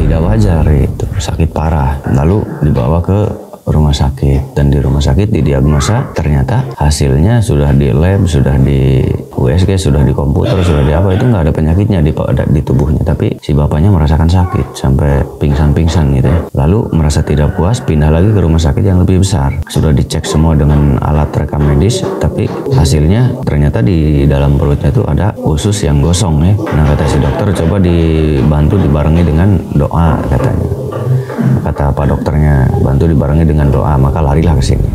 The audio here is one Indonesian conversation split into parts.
tidak wajar, itu sakit parah. Lalu dibawa ke rumah sakit, dan di rumah sakit didiagnosa ternyata hasilnya sudah di lab, sudah di USG, sudah di komputer, sudah di apa, itu nggak ada penyakitnya di tubuhnya, tapi si bapaknya merasakan sakit sampai pingsan-pingsan gitu ya. Lalu merasa tidak puas, pindah lagi ke rumah sakit yang lebih besar. Sudah dicek semua dengan alat rekam medis, tapi hasilnya ternyata di dalam perutnya itu ada usus yang gosong ya. Nah, kata si dokter, coba dibantu dibarengi dengan doa katanya. Kata pak dokternya, bantu dibarengi dengan doa, maka larilah ke sini.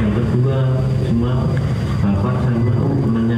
Yang kedua, cuma bapak sama temennya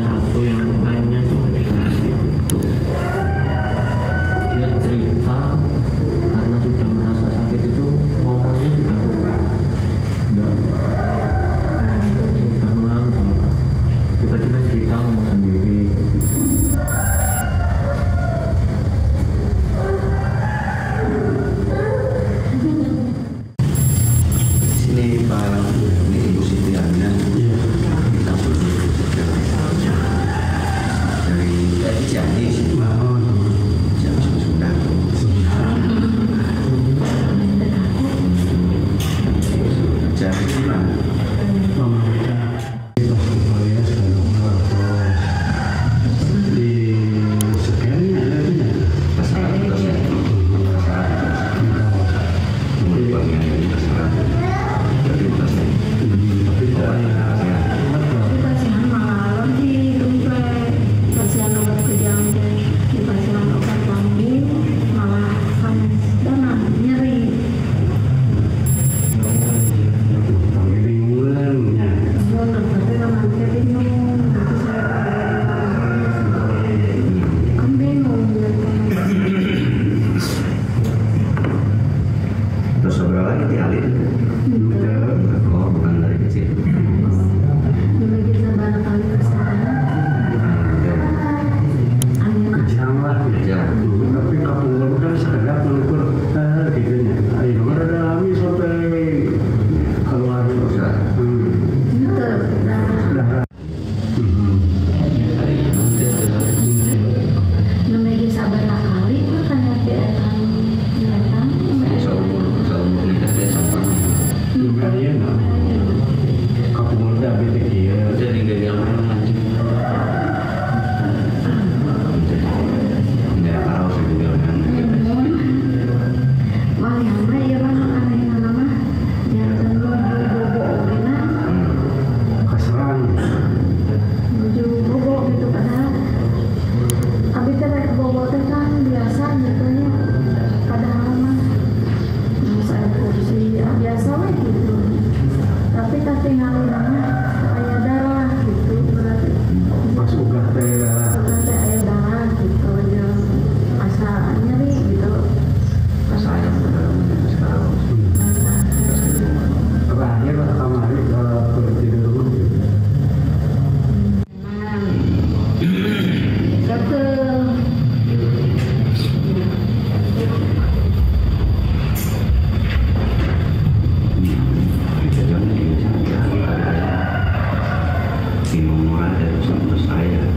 minum murah dari sama saya.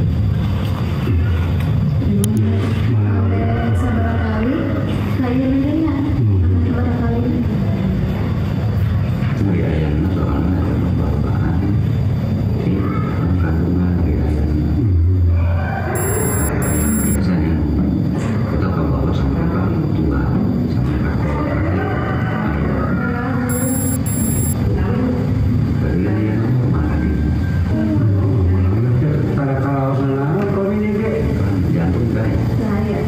Seberapa kali kalian mendengar? Berapa kali? Riayana soalnya ada bapak-bapak di kandungan riayana. Biasanya kita kalau bawa sampai orang tua sampai kakak dari riayana marah di Pada kalau senang kau ini ke jantung guys. Saya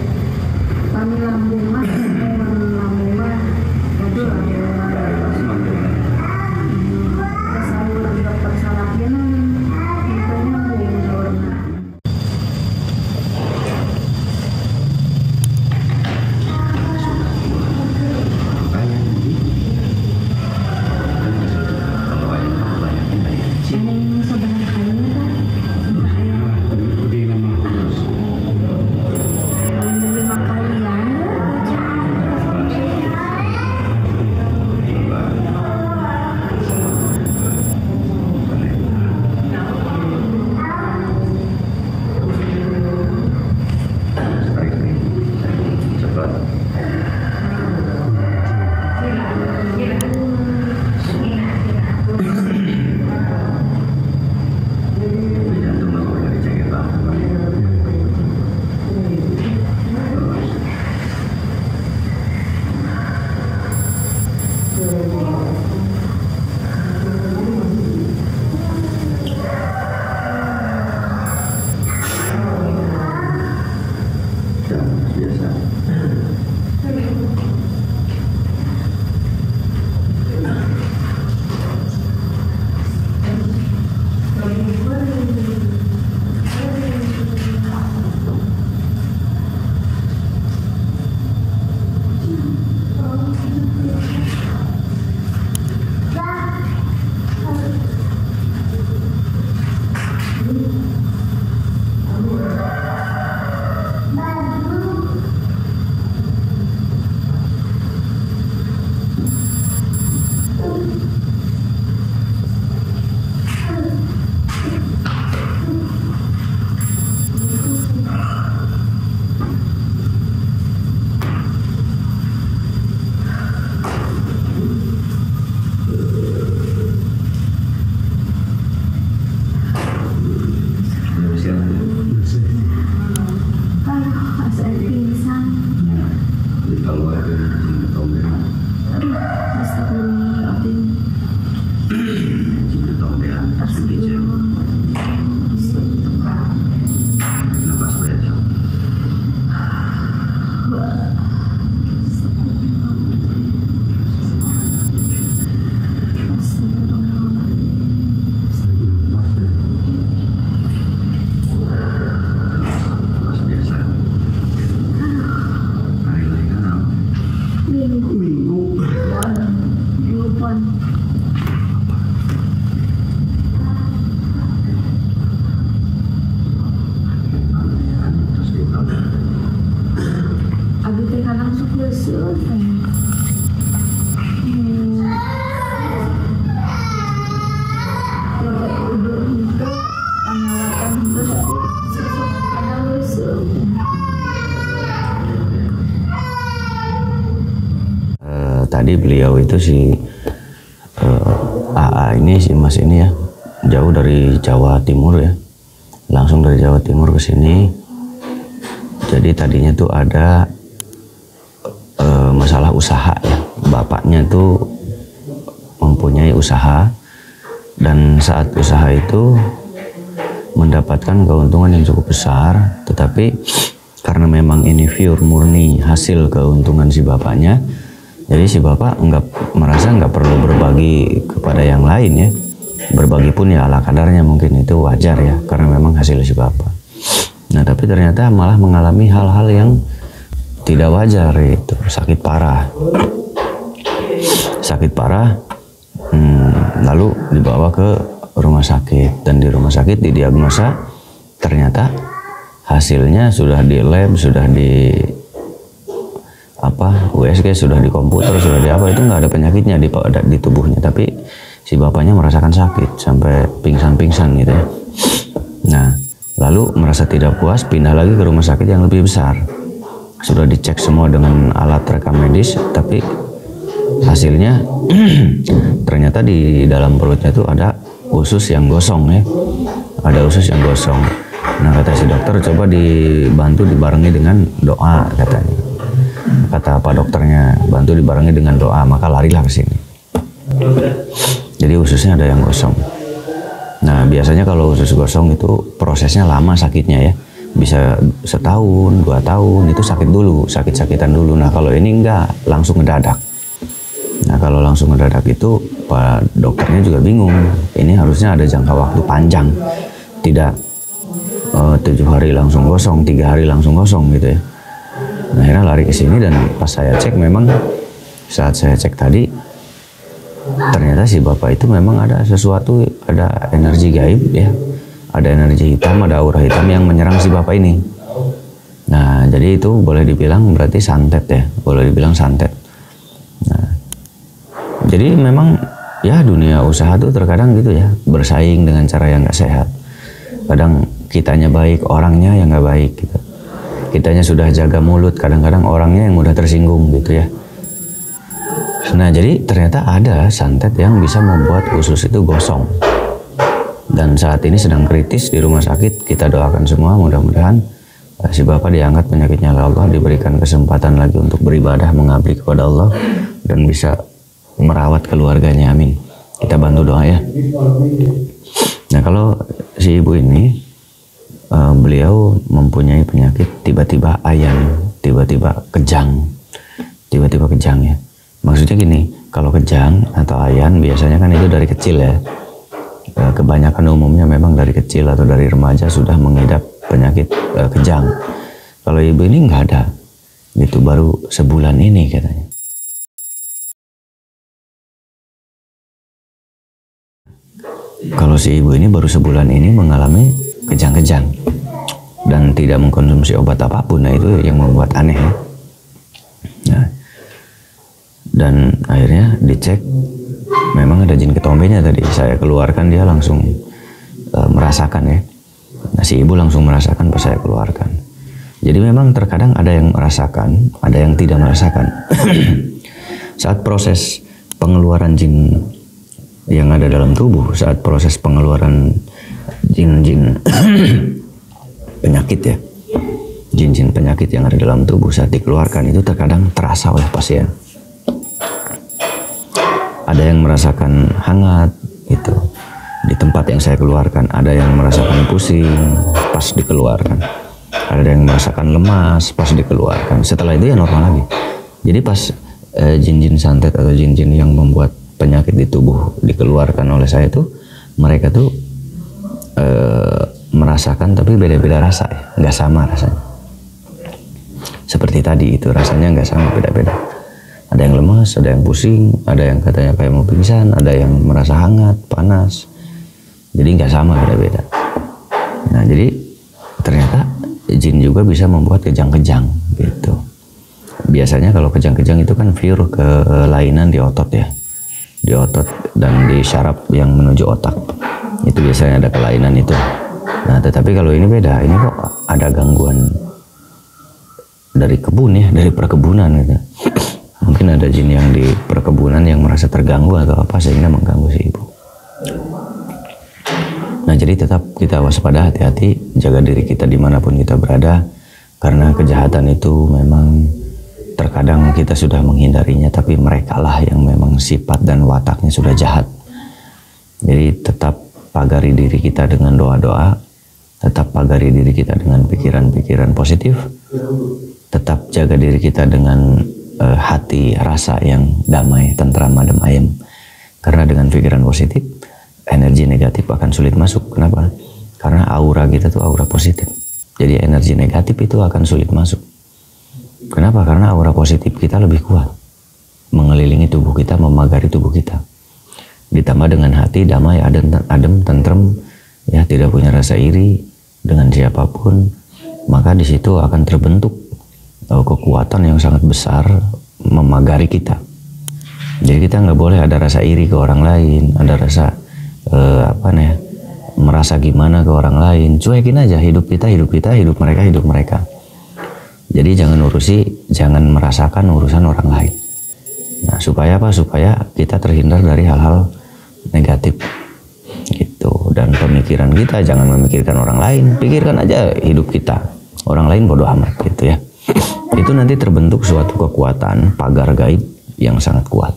kami lambung mah, lambung mah, waduh lambung mah. Sahur dokter Salapinan, makanya belum sahur. Ada yang sebenarnya kayaknya kan, di nama khusus. ada 5 kalian. Cepat. Jantung nggak boleh dicek Pak. Biasa. Aduh, saya pingsan. Dikeluarin tombel. Astagfirullahaladzim. Tombel atas dicek. Nafas biasa. Nafas biasa. Hari lain kan apa? Minggu. Lupan. Terus kita Abi teh kadang suka seueur. Udah itu penyalatan itu kadang seueur. Tadi beliau itu si AA ini, si Mas ini ya, jauh dari Jawa Timur ya, langsung dari Jawa Timur ke sini. Jadi tadinya tuh ada masalah usaha ya, bapaknya tuh mempunyai usaha dan saat usaha itu mendapatkan keuntungan yang cukup besar, tetapi karena memang ini pure murni hasil keuntungan si bapaknya, jadi si bapak merasa nggak perlu berbagi kepada yang lain ya, berbagi pun ya ala kadarnya, mungkin itu wajar ya karena memang hasil si bapak. Nah tapi ternyata malah mengalami hal-hal yang tidak wajar, itu sakit parah, lalu dibawa ke rumah sakit dan di rumah sakit didiagnosa ternyata hasilnya sudah di lab, sudah di USG, sudah di komputer, sudah di apa, itu nggak ada penyakitnya di tubuhnya, tapi si bapaknya merasakan sakit sampai pingsan-pingsan gitu ya. Nah, lalu merasa tidak puas, pindah lagi ke rumah sakit yang lebih besar. Sudah dicek semua dengan alat rekam medis, tapi hasilnya ternyata di dalam perutnya itu ada usus yang gosong ya. Ada usus yang gosong. Nah, kata si dokter, coba dibantu dibarengi dengan doa katanya. Kata apa dokternya, bantu dibarengi dengan doa, maka larilah ke sini. Jadi ususnya ada yang gosong. Nah, biasanya kalau usus gosong itu prosesnya lama sakitnya ya. Bisa setahun, 2 tahun, itu sakit dulu, sakit-sakitan dulu. Nah, kalau ini enggak, langsung ngedadak. Nah, kalau langsung ngedadak itu, Pak dokternya juga bingung. Ini harusnya ada jangka waktu panjang. Tidak 7 hari langsung gosong, 3 hari langsung gosong gitu ya. Nah, akhirnya lari ke sini dan pas saya cek memang saat saya cek tadi ternyata si bapak itu memang ada sesuatu, ada energi gaib ya, ada energi hitam, ada aura hitam yang menyerang si bapak ini. Nah, jadi itu boleh dibilang berarti santet ya, boleh dibilang santet. Nah, jadi memang ya dunia usaha tuh terkadang gitu ya, bersaing dengan cara yang nggak sehat. Kadang kitanya baik, orangnya yang nggak baik gitu. Kitanya sudah jaga mulut, kadang-kadang orangnya yang mudah tersinggung gitu ya. Nah, jadi ternyata ada santet yang bisa membuat usus itu gosong. Dan saat ini sedang kritis di rumah sakit. Kita doakan semua mudah-mudahan si bapak diangkat penyakitnya oleh Allah, diberikan kesempatan lagi untuk beribadah, mengabdi kepada Allah, dan bisa merawat keluarganya, amin. Kita bantu doa ya. Nah, kalau si ibu ini beliau mempunyai penyakit tiba-tiba ayan, tiba-tiba kejang ya. Maksudnya gini, kalau kejang atau ayan biasanya kan itu dari kecil ya. Kebanyakan umumnya memang dari kecil atau dari remaja sudah mengidap penyakit kejang. Kalau ibu ini nggak ada, itu baru sebulan ini katanya. Kalau si ibu ini baru sebulan ini mengalami kejang-kejang dan tidak mengkonsumsi obat apapun, nah itu yang membuat aneh ya. Nah, dan akhirnya dicek memang ada jin ketombenya tadi. Saya keluarkan, dia langsung merasakan ya. Nah, si ibu langsung merasakan pas saya keluarkan. Jadi memang terkadang ada yang merasakan, ada yang tidak merasakan. Saat proses pengeluaran jin yang ada dalam tubuh, saat proses pengeluaran jin-jin penyakit ya, jin-jin penyakit yang ada dalam tubuh saat dikeluarkan itu terkadang terasa oleh pasien. Ada yang merasakan hangat itu di tempat yang saya keluarkan, ada yang merasakan pusing pas dikeluarkan, ada yang merasakan lemas pas dikeluarkan. Setelah itu ya normal lagi. Jadi pas jin-jin santet atau jin-jin yang membuat penyakit di tubuh dikeluarkan oleh saya itu, mereka tuh merasakan tapi beda-beda rasa ya, nggak sama rasanya. Seperti tadi itu rasanya nggak sama, beda-beda. Ada yang lemas, ada yang pusing, ada yang katanya kayak mau pingsan, ada yang merasa hangat, panas. Jadi nggak sama, beda-beda. Nah, jadi ternyata jin juga bisa membuat kejang-kejang gitu. Biasanya kalau kejang-kejang itu kan pure kelainan di otot ya. Di otot dan di syaraf yang menuju otak. Itu biasanya ada kelainan itu. Nah, tetapi kalau ini beda. Ini kok ada gangguan dari kebun ya, dari perkebunan gitu. Mungkin ada jin yang di perkebunan yang merasa terganggu atau apa sehingga mengganggu si ibu. Nah, jadi tetap kita waspada, hati-hati, jaga diri kita dimanapun kita berada. Karena kejahatan itu memang terkadang kita sudah menghindarinya, tapi merekalah yang memang sifat dan wataknya sudah jahat. Jadi tetap pagari diri kita dengan doa-doa, tetap pagari diri kita dengan pikiran-pikiran positif, tetap jaga diri kita dengan hati rasa yang damai, tentram, adem ayem. Karena dengan pikiran positif, energi negatif akan sulit masuk. Kenapa? Karena aura kita tuh aura positif. Jadi energi negatif itu akan sulit masuk. Kenapa? Karena aura positif kita lebih kuat, mengelilingi tubuh kita, memagari tubuh kita. Ditambah dengan hati damai, adem, tentrem, ya, tidak punya rasa iri dengan siapapun, maka di situ akan terbentuk kekuatan yang sangat besar memagari kita. Jadi kita nggak boleh ada rasa iri ke orang lain, ada rasa merasa gimana ke orang lain. Cuekin aja, hidup kita, hidup mereka, hidup mereka. Jadi jangan merasakan urusan orang lain. Nah, supaya apa? Supaya kita terhindar dari hal-hal negatif gitu. Dan pemikiran kita jangan memikirkan orang lain, pikirkan aja hidup kita. Orang lain bodoh amat gitu ya. Itu nanti terbentuk suatu kekuatan pagar gaib yang sangat kuat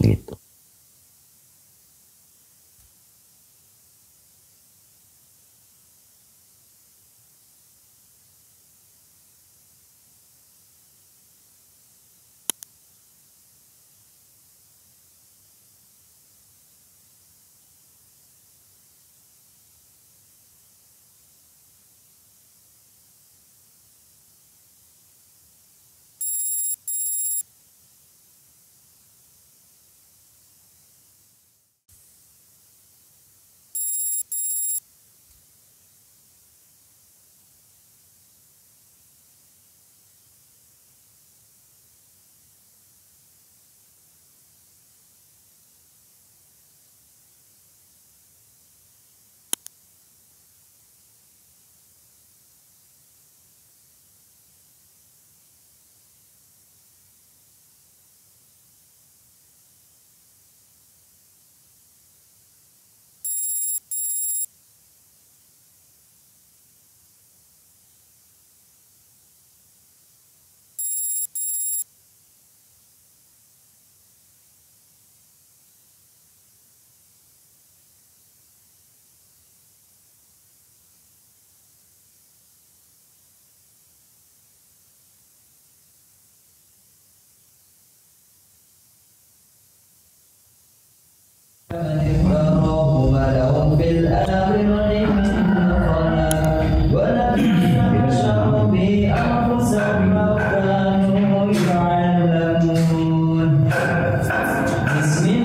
gitu. Bismillahirrahmanirrahim.